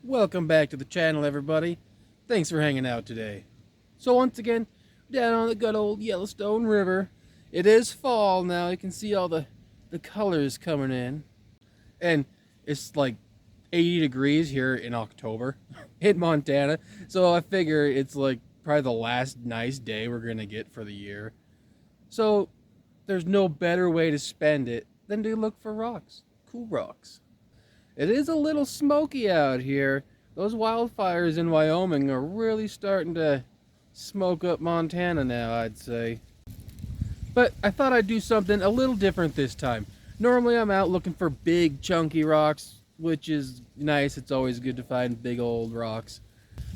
Welcome back to the channel, everybody. Thanks for hanging out today. So once again, down on the good old Yellowstone River. It is fall now. You can see all the colors coming in. And it's like 80 degrees here in October in Montana. So I figure it's like probably the last nice day we're going to get for the year. So there's no better way to spend it than to look for rocks. Cool rocks. It is a little smoky out here. Those wildfires in Wyoming are really starting to smoke up Montana now, I'd say. But I thought I'd do something a little different this time. Normally I'm out looking for big chunky rocks, which is nice. It's always good to find big old rocks.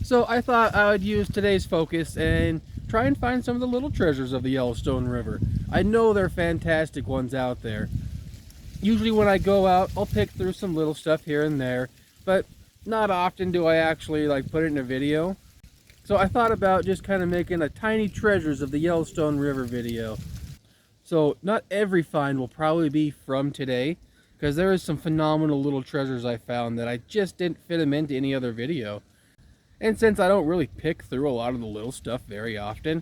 So I thought I would use today's focus and try and find some of the little treasures of the Yellowstone River. I know there are fantastic ones out there. Usually when I go out, I'll pick through some little stuff here and there, but not often do I actually put it in a video. So I thought about just kind of making a tiny treasures of the Yellowstone River video. So not every find will probably be from today, because there is some phenomenal little treasures I found that I just didn't fit them into any other video. And since I don't really pick through a lot of the little stuff very often,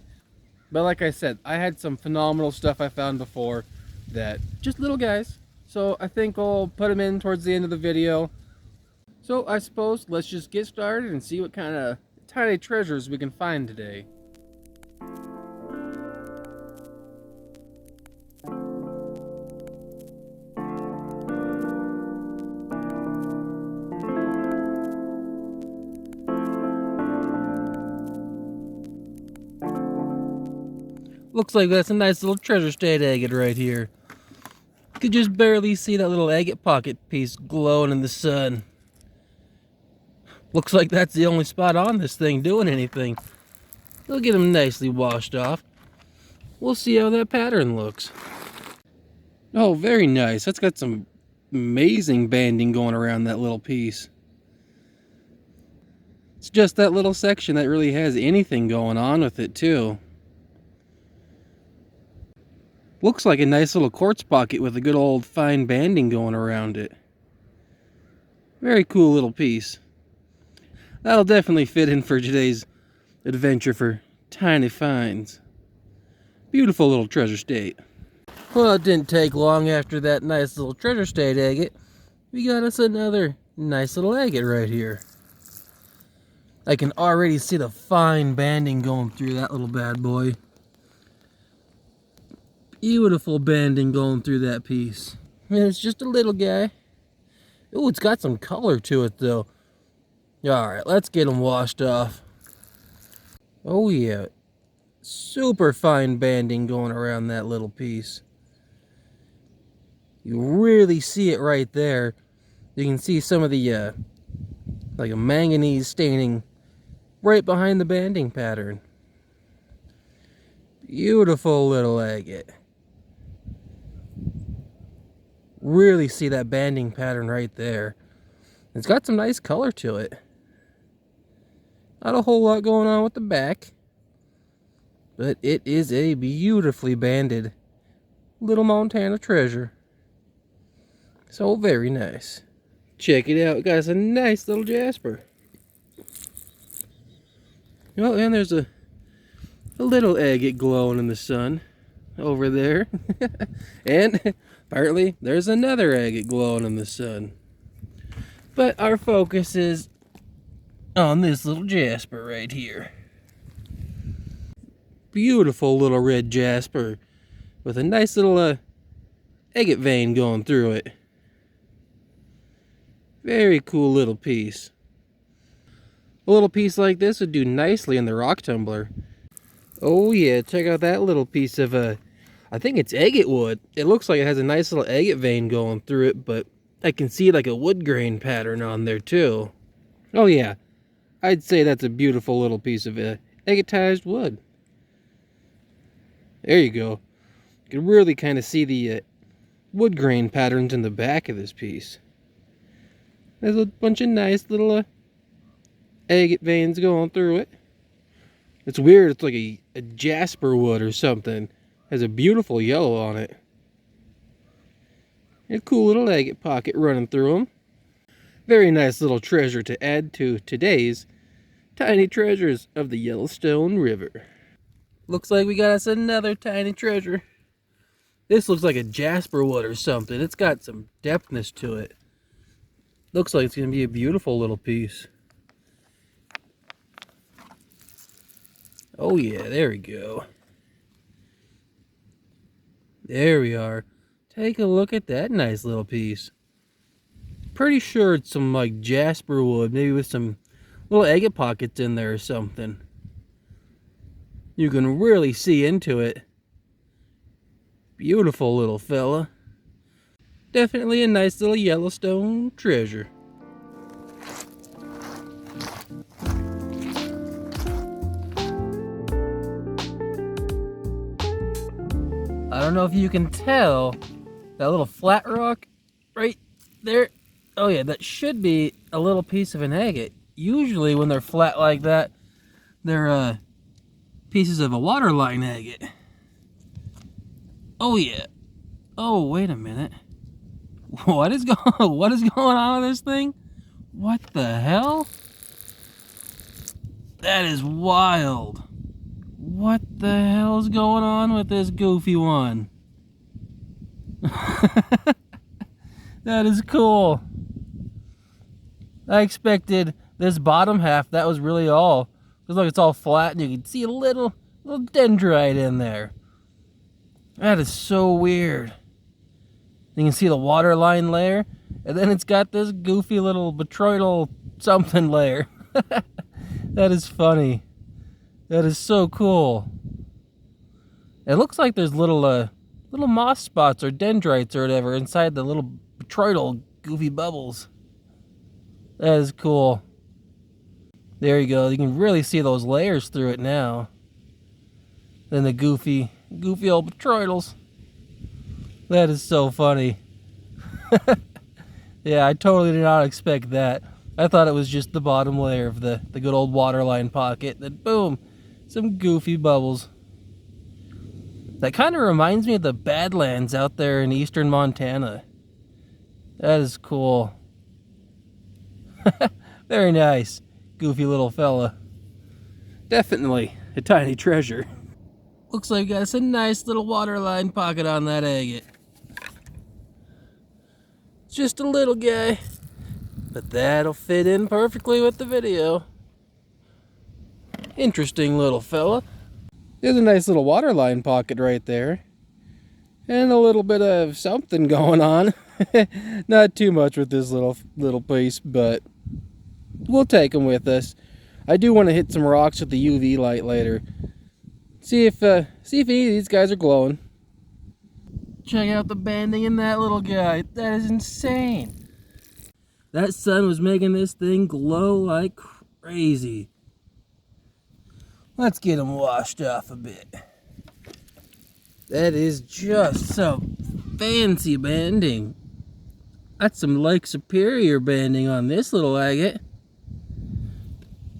but like I said, I had some phenomenal stuff I found before that just little guys. So I think I'll put them in towards the end of the video. So I suppose let's just get started and see what kind of tiny treasures we can find today. Looks like that's a nice little treasure state agate right here. You could just barely see that little agate pocket piece glowing in the sun. Looks like that's the only spot on this thing doing anything. They'll get them nicely washed off. We'll see how that pattern looks. Oh, very nice. That's got some amazing banding going around that little piece. It's just that little section that really has anything going on with it too. Looks like a nice little quartz pocket with a good old fine banding going around it. Very cool little piece. That'll definitely fit in for today's adventure for tiny finds. Beautiful little treasure state. Well, it didn't take long after that nice little treasure state agate. We got us another nice little agate right here. I can already see the fine banding going through that little bad boy. Beautiful banding going through that piece. And it's just a little guy. Oh, it's got some color to it though. Alright, let's get them washed off. Oh yeah. Super fine banding going around that little piece. You really see it right there. You can see some of the like a manganese staining right behind the banding pattern. Beautiful little agate. Really see that banding pattern right there. It's got some nice color to it. Not a whole lot going on with the back, but it is a beautifully banded little Montana treasure. So very nice. Check it out, guys, a nice little Jasper. Oh, and there's a little agate glowing in the sun over there. And apparently there's another agate glowing in the sun. But our focus is on this little Jasper right here. Beautiful little red Jasper with a nice little agate vein going through it. Very cool little piece. A little piece like this would do nicely in the rock tumbler. Oh yeah, check out that little piece of I think it's agate wood. It looks like it has a nice little agate vein going through it, but I can see like a wood grain pattern on there too. Oh yeah, I'd say that's a beautiful little piece of agatized wood. There you go. You can really kind of see the wood grain patterns in the back of this piece. There's a bunch of nice little agate veins going through it. It's weird, it's like a jasper wood or something. Has a beautiful yellow on it. A cool little agate pocket running through them. Very nice little treasure to add to today's tiny treasures of the Yellowstone River. Looks like we got us another tiny treasure. This looks like a Jasper wood or something. It's got some depthness to it. Looks like it's going to be a beautiful little piece. Oh yeah, there we go. There we are. Take a look at that nice little piece. Pretty sure it's some like Jasper wood, maybe with some little agate pockets in there or something. You can really see into it. Beautiful little fella. Definitely a nice little Yellowstone treasure. I don't know if you can tell that little flat rock right there. Oh yeah, that should be a little piece of an agate. Usually when they're flat like that, they're pieces of a waterline agate. Oh yeah. Oh, wait a minute. What is going on with this thing? What the hell? That is wild. What the hell is going on with this goofy one? That is cool. I expected this bottom half, that was really all. Because look, it's all flat and you can see a little dendrite in there. That is so weird. You can see the waterline layer, and then it's got this goofy little botryoidal something layer. That is funny. That is so cool. It looks like there's little moss spots or dendrites or whatever inside the little botryoidal goofy bubbles. That is cool. There you go. You can really see those layers through it now. Then the goofy old botryoidals. That is so funny. Yeah, I totally did not expect that. I thought it was just the bottom layer of the good old waterline pocket. Then boom, some goofy bubbles. That kind of reminds me of the Badlands out there in eastern Montana. That is cool. Very nice. Goofy little fella. Definitely a tiny treasure. Looks like we got us a nice little waterline pocket on that agate. It's just a little guy, but that'll fit in perfectly with the video. Interesting little fella. There's a nice little waterline pocket right there. And a little bit of something going on. Not too much with this little piece, but we'll take them with us. I do want to hit some rocks with the UV light later. See if any of these guys are glowing. Check out the banding in that little guy. That is insane. That sun was making this thing glow like crazy. Let's get him washed off a bit. That is just some fancy banding. That's some Lake Superior banding on this little agate.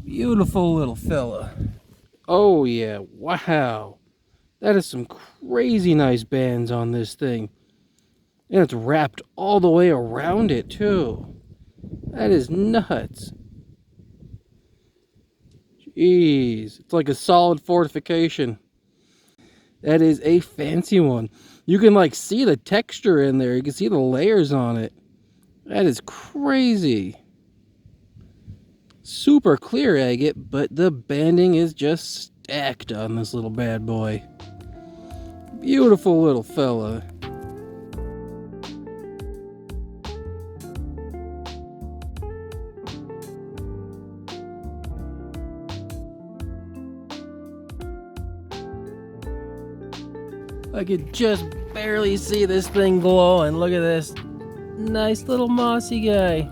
Beautiful little fella. Oh yeah, wow. That is some crazy nice bands on this thing. And it's wrapped all the way around it too. That is nuts. Jeez, it's like a solid fortification. That is a fancy one. You can like see the texture in there. You can see the layers on it. That is crazy. Super clear agate, but the banding is just stacked on this little bad boy. Beautiful little fella. I could just barely see this thing glowing. Look at this nice little mossy guy.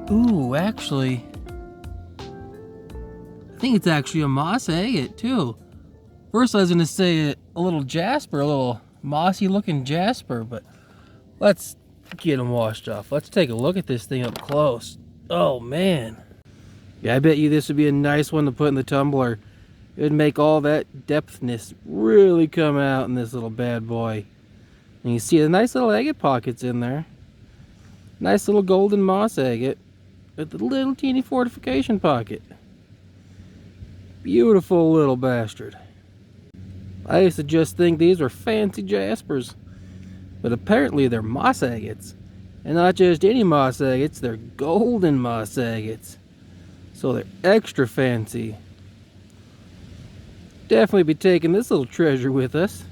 Ooh, actually, I think it's actually a moss agate too. First I was gonna say a little Jasper, a little mossy looking Jasper, but let's get him washed off. Let's take a look at this thing up close. Oh man. Yeah, I bet you this would be a nice one to put in the tumbler. It would make all that depthness really come out in this little bad boy. And you see the nice little agate pockets in there. Nice little golden moss agate with the little teeny fortification pocket. Beautiful little bastard. I used to just think these were fancy jaspers, but apparently they're moss agates. And not just any moss agates, they're golden moss agates. So they're extra fancy. Definitely be taking this little treasure with us.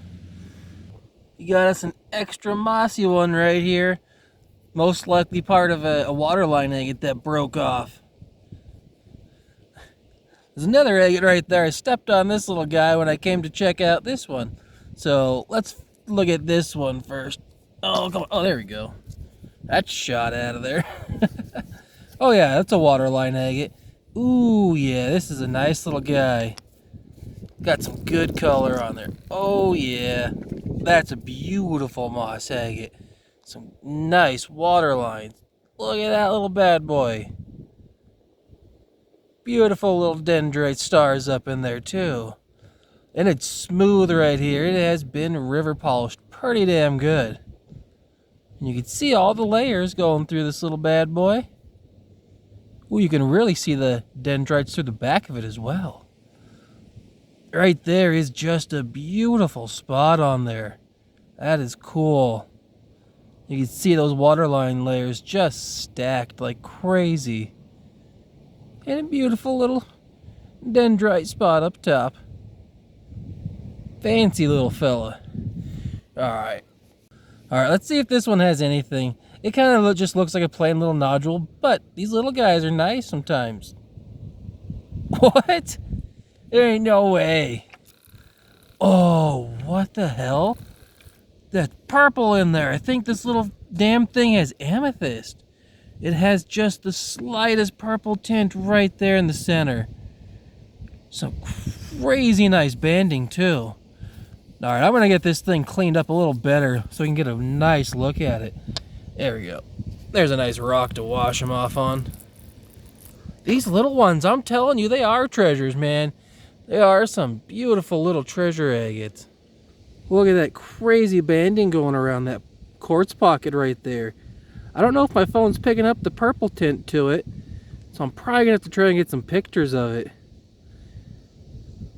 You got us an extra mossy one right here. Most likely part of a waterline agate that broke off. There's another agate right there. I stepped on this little guy when I came to check out this one. So let's look at this one first. Oh, come on. Oh, there we go. That's shot out of there. Oh yeah, that's a waterline agate. Ooh, yeah, this is a nice little guy. Got some good color on there. Oh yeah, that's a beautiful moss agate. Some nice water lines. Look at that little bad boy. Beautiful little dendrite stars up in there too. And it's smooth right here. It has been river polished pretty damn good. And you can see all the layers going through this little bad boy. Ooh, you can really see the dendrites through the back of it as well. Right there is just a beautiful spot on there. That is cool. You can see those waterline layers just stacked like crazy. And a beautiful little dendrite spot up top. Fancy little fella. Alright, let's see if this one has anything. It kind of just looks like a plain little nodule, but these little guys are nice sometimes. What? There ain't no way. Oh, what the hell? That's purple in there. I think this little damn thing has amethyst. It has just the slightest purple tint right there in the center. Some crazy nice banding too. Alright, I'm going to get this thing cleaned up a little better so we can get a nice look at it. There we go. There's a nice rock to wash them off on. These little ones, I'm telling you, they are treasures, man. They are some beautiful little treasure agates. Look at that crazy banding going around that quartz pocket right there. I don't know if my phone's picking up the purple tint to it, so I'm probably going to have to try and get some pictures of it.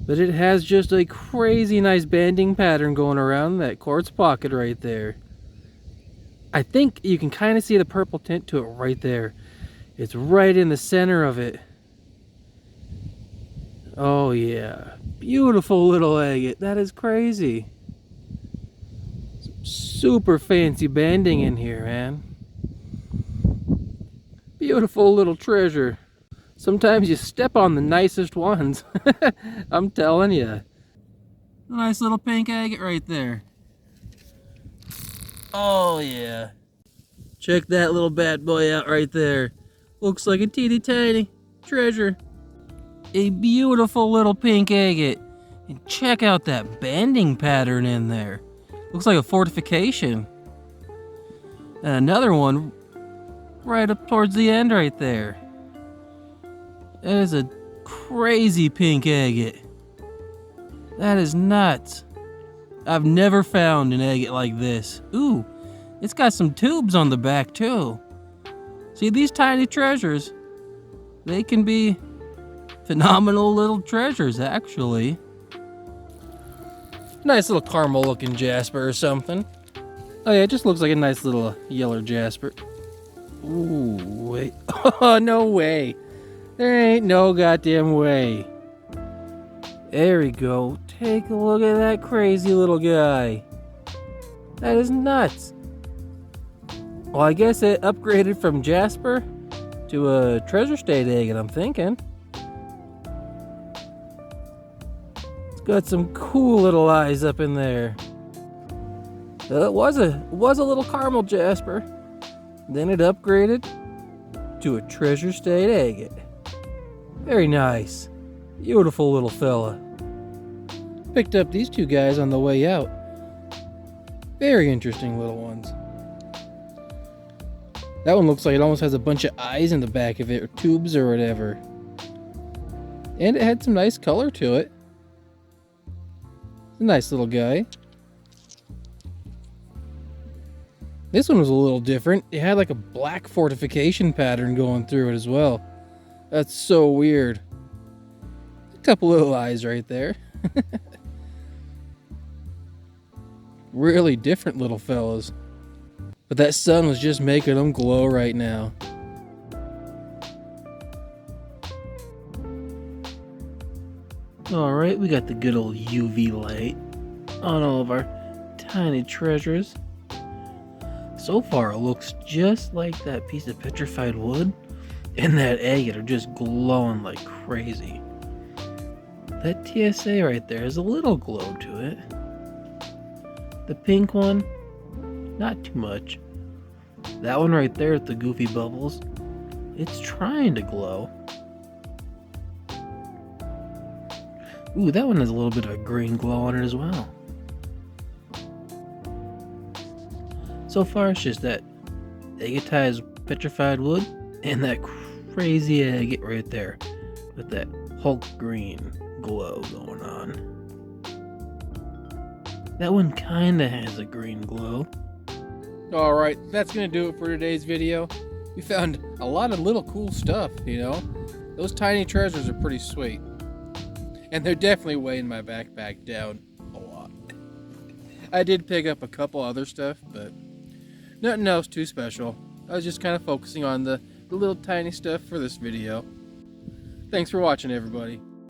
But it has just a crazy nice banding pattern going around that quartz pocket right there. I think you can kind of see the purple tint to it right there. It's right in the center of it. Oh yeah, beautiful little agate. That is crazy. Super fancy banding in here, man. Beautiful little treasure. Sometimes you step on the nicest ones. I'm telling you. Nice little pink agate right there. Oh yeah. Check that little bad boy out right there. Looks like a teeny tiny treasure. A beautiful little pink agate. And check out that banding pattern in there. Looks like a fortification. And another one right up towards the end right there. That is a crazy pink agate. That is nuts. I've never found an agate like this. Ooh, it's got some tubes on the back too. See, these tiny treasures, they can be phenomenal little treasures, actually. Nice little caramel looking jasper or something. Oh yeah, it just looks like a nice little yellow jasper. Ooh, wait. Oh, no way. There ain't no goddamn way. There we go. Take a look at that crazy little guy. That is nuts. Well, I guess it upgraded from Jasper to a treasure state agate, I'm thinking. It's got some cool little eyes up in there. It was a little caramel Jasper. Then it upgraded to a treasure state agate. Very nice. Beautiful little fella. Picked up these two guys on the way out. Very interesting little ones. That one looks like it almost has a bunch of eyes in the back of it, or tubes or whatever. And it had some nice color to it. A nice little guy. This one was a little different. It had like a black fortification pattern going through it as well. That's so weird. A couple little eyes right there. Really different little fellas. But that sun was just making them glow right now. Alright, we got the good old UV light on all of our tiny treasures. So far it looks just like that piece of petrified wood and that agate are just glowing like crazy. That TSA right there has a little glow to it. The pink one, not too much. That one right there with the goofy bubbles, it's trying to glow. Ooh, that one has a little bit of a green glow on it as well. So far it's just that agatized petrified wood and that crazy agate right there with that Hulk green glow going on. That one kinda has a green glow. Alright, that's gonna do it for today's video. We found a lot of little cool stuff, you know? Those tiny treasures are pretty sweet. And they're definitely weighing my backpack down a lot. I did pick up a couple other stuff, but nothing else too special. I was just kind of focusing on the little tiny stuff for this video. Thanks for watching, everybody.